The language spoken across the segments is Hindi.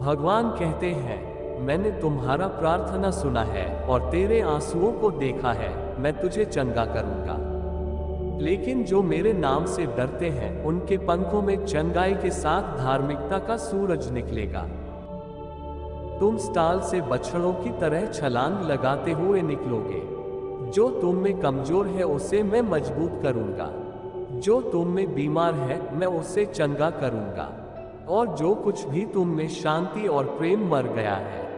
भगवान कहते हैं, मैंने तुम्हारा प्रार्थना सुना है और तेरे आंसुओं को देखा है, मैं तुझे चंगा करूंगा। लेकिन जो मेरे नाम से डरते हैं उनके पंखों में चंगाई के साथ धार्मिकता का सूरज निकलेगा। तुम स्टाल से बछड़ों की तरह छलांग लगाते हुए निकलोगे। जो तुम में कमजोर है उसे मैं मजबूत करूंगा। जो तुम में बीमार है मैं उसे चंगा करूंगा। और जो कुछ भी तुम में शांति और प्रेम मर गया है,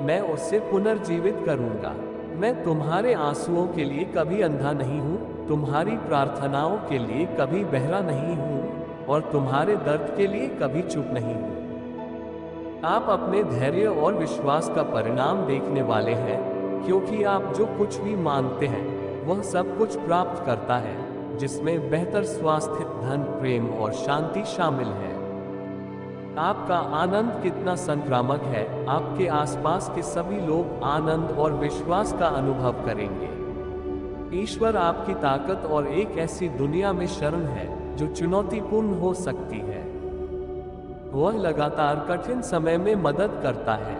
मैं उसे पुनर्जीवित करूंगा। मैं तुम्हारे आंसुओं के लिए कभी अंधा नहीं हूं, तुम्हारी प्रार्थनाओं के लिए कभी बहरा नहीं हूं, और तुम्हारे दर्द के लिए कभी चुप नहीं हूं। आप अपने धैर्य और विश्वास का परिणाम देखने वाले हैं, क्योंकि आप जो कुछ भी मांगते हैं वह सब कुछ प्राप्त करता है, जिसमें बेहतर स्वास्थ्य, धन, प्रेम और शांति शामिल है। आपका आनंद कितना संक्रामक है, आपके आसपास के सभी लोग आनंद और विश्वास का अनुभव करेंगे। ईश्वर आपकी ताकत और एक ऐसी दुनिया में शरण है जो चुनौतीपूर्ण हो सकती है। वह लगातार कठिन समय में मदद करता है।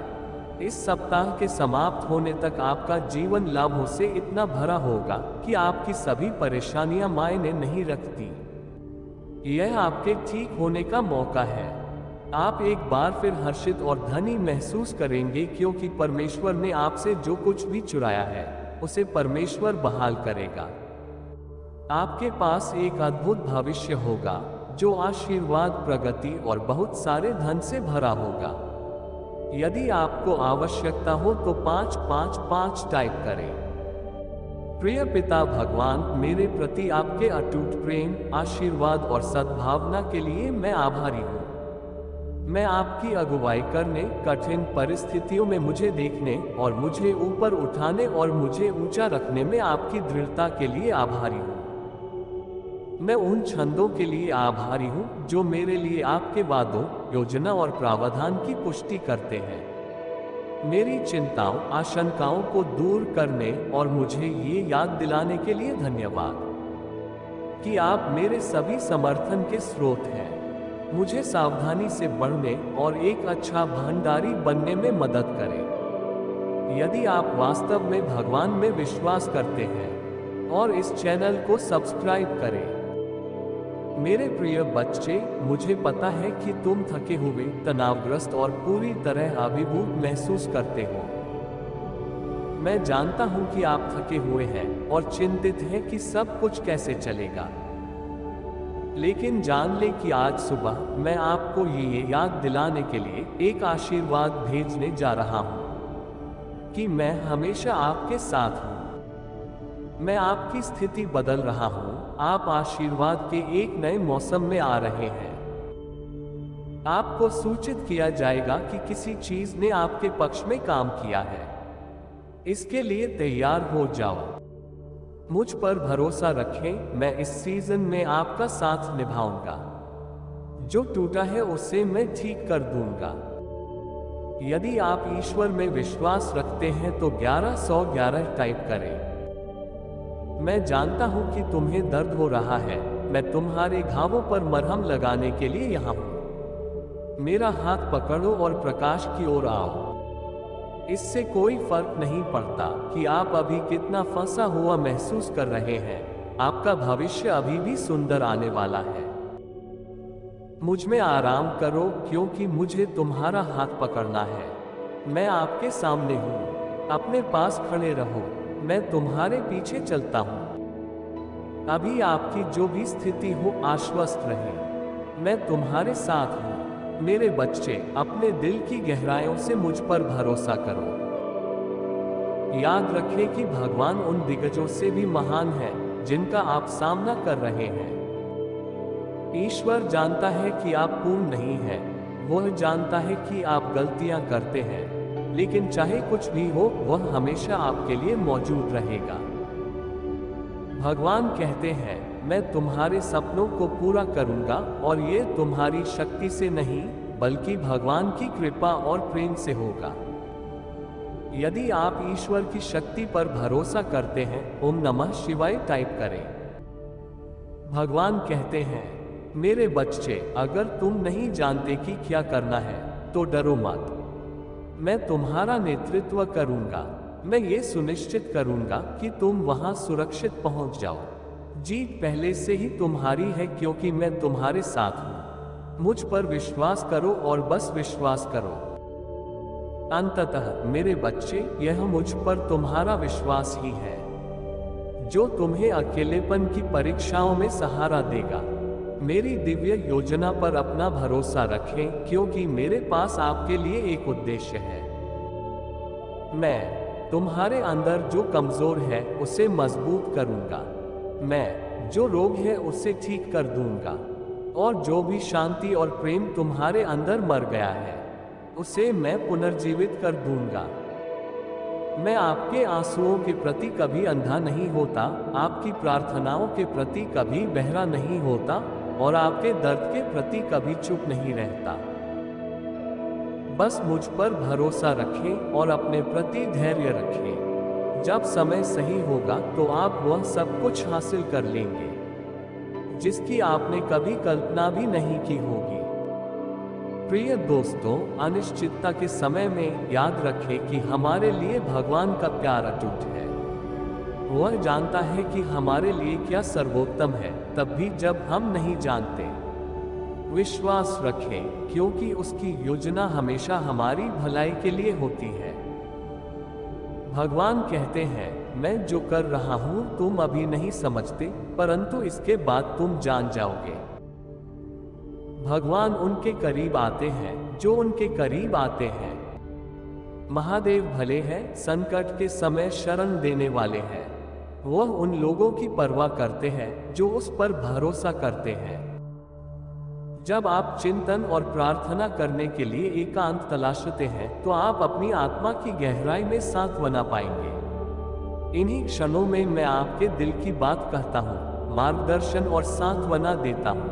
इस सप्ताह के समाप्त होने तक आपका जीवन लाभों से इतना भरा होगा कि आपकी सभी परेशानियां मायने नहीं रखती। यह आपके ठीक होने का मौका है। आप एक बार फिर हर्षित और धनी महसूस करेंगे, क्योंकि परमेश्वर ने आपसे जो कुछ भी चुराया है उसे परमेश्वर बहाल करेगा। आपके पास एक अद्भुत भविष्य होगा जो आशीर्वाद, प्रगति और बहुत सारे धन से भरा होगा। यदि आपको आवश्यकता हो तो 555 टाइप करें। प्रिय पिता भगवान, मेरे प्रति आपके अटूट प्रेम, आशीर्वाद और सद्भावना के लिए मैं आभारी हूँ। मैं आपकी अगुवाई करने, कठिन परिस्थितियों में मुझे देखने और मुझे ऊपर उठाने और मुझे ऊंचा रखने में आपकी दृढ़ता के लिए आभारी हूँ। मैं उन छंदों के लिए आभारी हूँ जो मेरे लिए आपके वादों, योजना और प्रावधान की पुष्टि करते हैं। मेरी चिंताओं, आशंकाओं को दूर करने और मुझे ये याद दिलाने के लिए धन्यवाद कि आप मेरे सभी समर्थन के स्रोत हैं। मुझे सावधानी से बढ़ने और एक अच्छा भंडारी बनने में मदद करें। यदि आप वास्तव में भगवान में विश्वास करते हैं और इस चैनल को सब्सक्राइब करें। मेरे प्रिय बच्चे, मुझे पता है कि तुम थके हुए, तनावग्रस्त और पूरी तरह अभिभूत महसूस करते हो। मैं जानता हूं कि आप थके हुए हैं और चिंतित हैं कि सब कुछ कैसे चलेगा। लेकिन जान लें कि आज सुबह मैं आपको ये याद दिलाने के लिए एक आशीर्वाद भेजने जा रहा हूं कि मैं हमेशा आपके साथ हूं। मैं आपकी स्थिति बदल रहा हूं। आप आशीर्वाद के एक नए मौसम में आ रहे हैं। आपको सूचित किया जाएगा कि किसी चीज ने आपके पक्ष में काम किया है। इसके लिए तैयार हो जाओ। मुझ पर भरोसा रखें, मैं इस सीजन में आपका साथ निभाऊंगा। जो टूटा है उसे मैं ठीक कर दूंगा। यदि आप ईश्वर में विश्वास रखते हैं तो 1111 टाइप करें। मैं जानता हूं कि तुम्हें दर्द हो रहा है। मैं तुम्हारे घावों पर मरहम लगाने के लिए यहां हूं। मेरा हाथ पकड़ो और प्रकाश की ओर आओ। इससे कोई फर्क नहीं पड़ता कि आप अभी कितना फंसा हुआ महसूस कर रहे हैं, आपका भविष्य अभी भी सुंदर आने वाला है। मुझ में आराम करो, क्योंकि मुझे तुम्हारा हाथ पकड़ना है। मैं आपके सामने हूँ। अपने पास खड़े रहो, मैं तुम्हारे पीछे चलता हूँ। अभी आपकी जो भी स्थिति हो, आश्वस्त रहे, मैं तुम्हारे साथ हूँ। मेरे बच्चे, अपने दिल की गहराइयों से मुझ पर भरोसा करो। याद रखें कि भगवान उन दिग्गजों से भी महान है जिनका आप सामना कर रहे हैं। ईश्वर जानता है कि आप पूर्ण नहीं हैं। वह जानता है कि आप गलतियां करते हैं, लेकिन चाहे कुछ भी हो, वह हमेशा आपके लिए मौजूद रहेगा। भगवान कहते हैं, मैं तुम्हारे सपनों को पूरा करूंगा, और ये तुम्हारी शक्ति से नहीं बल्कि भगवान की कृपा और प्रेम से होगा। यदि आप ईश्वर की शक्ति पर भरोसा करते हैं, ओम नमः शिवाय टाइप करें। भगवान कहते हैं, मेरे बच्चे, अगर तुम नहीं जानते कि क्या करना है तो डरो मत। मैं तुम्हारा नेतृत्व करूंगा। मैं ये सुनिश्चित करूंगा कि तुम वहां सुरक्षित पहुंच जाओ। जीत पहले से ही तुम्हारी है क्योंकि मैं तुम्हारे साथ हूं। मुझ पर विश्वास करो और बस विश्वास करो। अंततः मेरे बच्चे, यह मुझ पर तुम्हारा विश्वास ही है जो तुम्हें अकेलेपन की परीक्षाओं में सहारा देगा। मेरी दिव्य योजना पर अपना भरोसा रखें क्योंकि मेरे पास आपके लिए एक उद्देश्य है। मैं तुम्हारे अंदर जो कमजोर है उसे मजबूत करूंगा। मैं जो रोग है उसे ठीक कर दूंगा और जो भी शांति और प्रेम तुम्हारे अंदर मर गया है उसे मैं पुनर्जीवित कर दूंगा। मैं आपके आंसुओं के प्रति कभी अंधा नहीं होता, आपकी प्रार्थनाओं के प्रति कभी बहरा नहीं होता और आपके दर्द के प्रति कभी चुप नहीं रहता। बस मुझ पर भरोसा रखें और अपने प्रति धैर्य रखें। जब समय सही होगा तो आप वह सब कुछ हासिल कर लेंगे जिसकी आपने कभी कल्पना भी नहीं की होगी। प्रिय दोस्तों, अनिश्चितता के समय में याद रखें कि हमारे लिए भगवान का प्यार अटूट है। वह जानता है कि हमारे लिए क्या सर्वोत्तम है, तब भी जब हम नहीं जानते। विश्वास रखें क्योंकि उसकी योजना हमेशा हमारी भलाई के लिए होती है। भगवान कहते हैं, मैं जो कर रहा हूं तुम अभी नहीं समझते, परंतु इसके बाद तुम जान जाओगे। भगवान उनके करीब आते हैं जो उनके करीब आते हैं। महादेव भले हैं, संकट के समय शरण देने वाले हैं। वह उन लोगों की परवाह करते हैं जो उस पर भरोसा करते हैं। जब आप चिंतन और प्रार्थना करने के लिए एकांत तलाशते हैं तो आप अपनी आत्मा की गहराई में सांत्वना पाएंगे। इन्हीं क्षणों में मैं आपके दिल की बात कहता हूँ, मार्गदर्शन और सांत्वना देता हूँ।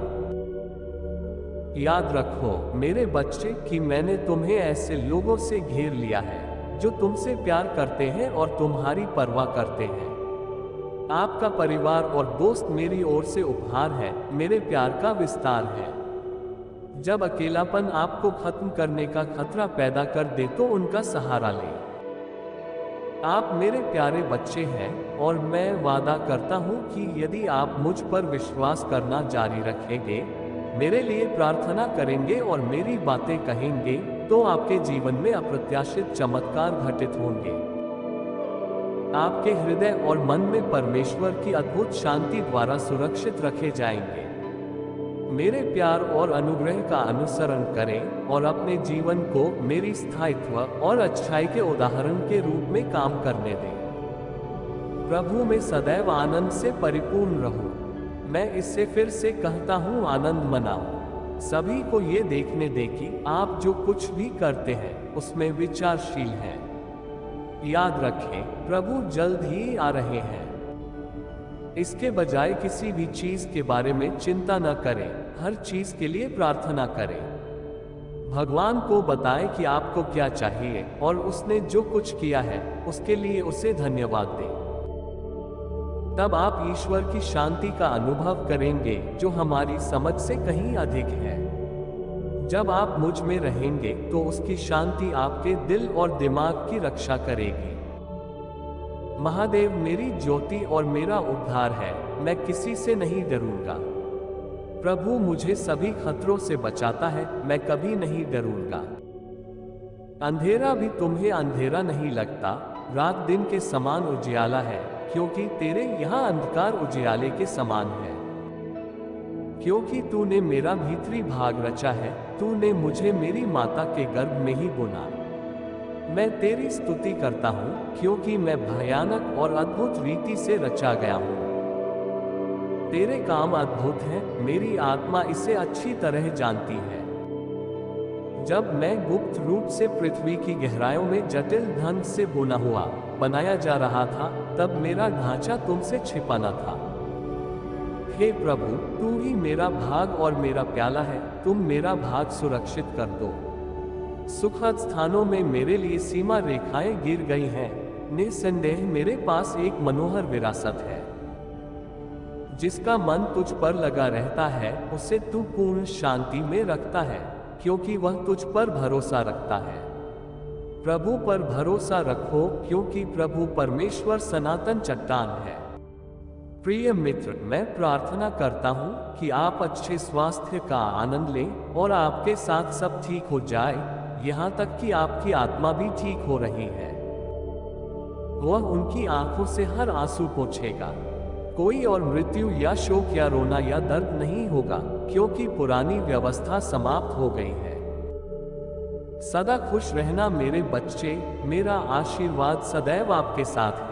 याद रखो मेरे बच्चे कि मैंने तुम्हें ऐसे लोगों से घेर लिया है जो तुमसे प्यार करते हैं और तुम्हारी परवाह करते हैं। आपका परिवार और दोस्त मेरी ओर से उपहार है, मेरे प्यार का विस्तार है। जब अकेलापन आपको खत्म करने का खतरा पैदा कर दे तो उनका सहारा लें। आप मेरे प्यारे बच्चे हैं और मैं वादा करता हूं कि यदि आप मुझ पर विश्वास करना जारी रखेंगे, मेरे लिए प्रार्थना करेंगे और मेरी बातें कहेंगे, तो आपके जीवन में अप्रत्याशित चमत्कार घटित होंगे। आपके हृदय और मन में परमेश्वर की अद्भुत शांति द्वारा सुरक्षित रखे जाएंगे। मेरे प्यार और अनुग्रह का अनुसरण करें और अपने जीवन को मेरी स्थायित्व और अच्छाई के उदाहरण के रूप में काम करने दें। प्रभु में सदैव आनंद से परिपूर्ण रहो। मैं इससे फिर से कहता हूँ, आनंद मनाओ। सभी को ये देखने दें कि आप जो कुछ भी करते हैं उसमें विचारशील हैं। याद रखें, प्रभु जल्द ही आ रहे हैं। इसके बजाय किसी भी चीज के बारे में चिंता न करें, हर चीज के लिए प्रार्थना करें। भगवान को बताएं कि आपको क्या चाहिए और उसने जो कुछ किया है उसके लिए उसे धन्यवाद दें। तब आप ईश्वर की शांति का अनुभव करेंगे जो हमारी समझ से कहीं अधिक है। जब आप मुझ में रहेंगे तो उसकी शांति आपके दिल और दिमाग की रक्षा करेगी। महादेव मेरी ज्योति और मेरा उद्धार है, मैं किसी से नहीं डरूंगा। प्रभु मुझे सभी खतरों से बचाता है, मैं कभी नहीं डरूंगा। अंधेरा भी तुम्हें अंधेरा नहीं लगता, रात दिन के समान उजियाला है, क्योंकि तेरे यहाँ अंधकार उजियाले के समान है। क्योंकि तूने मेरा भीतरी भाग रचा है, तूने मुझे मेरी माता के गर्भ में ही बुना। मैं तेरी स्तुति करता हूँ क्योंकि मैं भयानक और अद्भुत रीति से रचा गया हूँ। तेरे काम अद्भुत हैं, मेरी आत्मा इसे अच्छी तरह जानती है। जब मैं गुप्त रूप से पृथ्वी की गहराइयों में जटिल ढंग से बुना हुआ बनाया जा रहा था, तब मेरा ढांचा तुमसे छिपा न था। हे प्रभु, तू ही मेरा भाग और मेरा प्याला है, तुम मेरा भाग सुरक्षित कर दो। सुखद स्थानों में मेरे लिए सीमा रेखाएं गिर गई हैं। निस्संदेह मेरे पास एक मनोहर विरासत है। जिसका मन तुझ पर लगा रहता है उसे तू पूर्ण शांति में रखता है। क्योंकि वह तुझ पर भरोसा रखता है। प्रभु पर भरोसा रखो, क्योंकि प्रभु परमेश्वर सनातन चट्टान है। प्रिय मित्र, मैं प्रार्थना करता हूँ कि आप अच्छे स्वास्थ्य का आनंद लें और आपके साथ सब ठीक हो जाए, यहाँ तक कि आपकी आत्मा भी ठीक हो रही है। वह उनकी आंखों से हर आंसू पोंछेगा। कोई और मृत्यु या शोक या रोना या दर्द नहीं होगा, क्योंकि पुरानी व्यवस्था समाप्त हो गई है। सदा खुश रहना मेरे बच्चे, मेरा आशीर्वाद सदैव आपके साथ है।